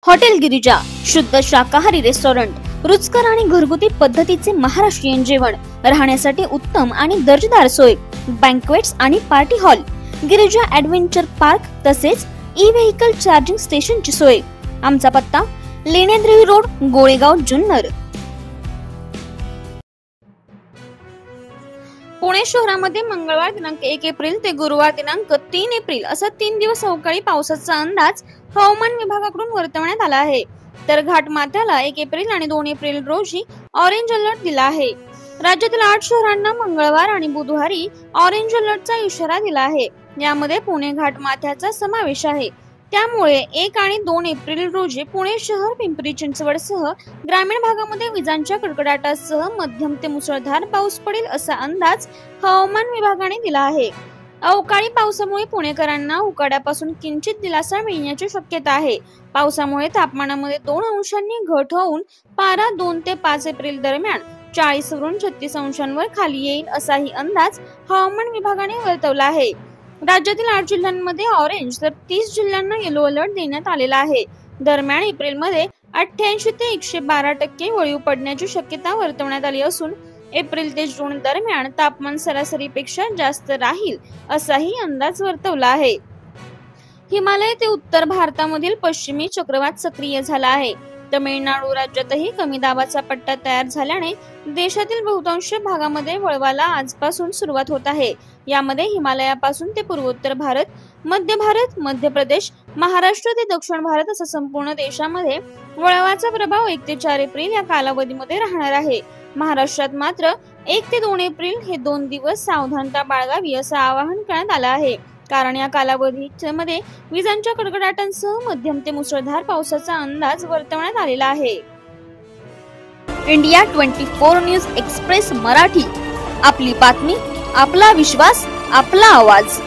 Hotel Girija शुद्ध शाकाहारी restaurant, रुचकर आणि घरगुती पद्धतीचे महाराष्ट्रीयन जेवण, राहण्यासाठी उत्तम आणि दर्जेदार सोय, बँक्वेट्स आणि party hall, Girija adventure park तसेच ई व्हेकल चार्जिंग स्टेशनची सोय। आमचा पत्ता लेण्याद्री रोड, गोळेगाव, जुन्नर। पुणे शहरामध्ये मंगळवार दिनांक 1 एप्रिल ते गुरुवार दिनांक 3 एप्रिल असा 3 दिवस अवकाळी पावसाचा अंदाज हवामान विभागाकडून वर्तवण्यात आला आहे। तर घाटमाथ्याला 1 एप्रिल आणि 2 एप्रिल रोजी ऑरेंज अलर्ट दिला आहे। राज्यातील 8 शहरांना मंगळवार आणि बुधवारी ऑरेंज अलर्टचा इशारा दिला आहे। यामध्ये पुणे घाटमाथ्याचा समावेश आहे। त्यामुळे 1 आणि 2 एप्रिल रोजी पुणे शहर, पिंपरी चिंचवडसह ग्रामीण भागामध्ये विजांच्या कडकडाटासह मध्यम ते मुसळधार पाऊस पडेल असा अंदाज हवामान विभागाने दिला आहे। अवकाळी पावसामुळे पुणेकरांना उकाड्यापासून किंचित दिलासा मिळण्याची शक्यता आहे। पावसामुळे तापमानामध्ये 2 अंशांनी घट होऊन पारा 2 ते 5 एप्रिल दरम्यान 40 वरून 36 अंशांवर खाली येईल असाही अंदाज हवामान विभागाने वर्तवला आहे। राज्यातील 8 जिल्ह्यांमध्ये ऑरेंज तर 30 जिल्ह्यांना येलो अलर्ट देण्यात आलेला आहे। दरम्यान एप्रिलमध्ये 88 ते 112% वळीव पडण्याची शक्यता वर्तवण्यात आली असून एप्रिल ते जून दरम्यान तापमान सरासरीपेक्षा जास्त राहील असाही अंदाज वर्तवला आहे। हिमालय ते उत्तर भारतामधील पश्चिमी चक्रवात सक्रिय झाला आहे। तमिळनाडू राज्यातही कमी दाबाचा पट्टा तयार झाल्याने देशातील बहुतांश भागामध्ये वळवाला आजपासून सुरुवात होत आहे। यामध्ये हिमालयापासून ते पूर्वोत्तर भारत, मध्य प्रदेश, महाराष्ट्र ते दक्षिण भारत असा संपूर्ण देशामध्ये वळवाचा प्रभाव 1 ते 4 एप्रिल या कालावधीमध्ये राहणार आहे। महाराष्ट्रात मात्र 1 ते 2 एप्रिल हे 2 दिवस सावधानता बाळगावी असं आवाहन करण्यात आलं आहे, कारण या कालावधीमध्ये विजांच्या कडकडाटांसह मध्यम ते मुसळधार पावसाचा अंदाज वर्तवण्यात आलेला आहे। इंडिया 24 न्यूज एक्सप्रेस मराठी, आपली बातमी, आपला विश्वास, आपला आवाज।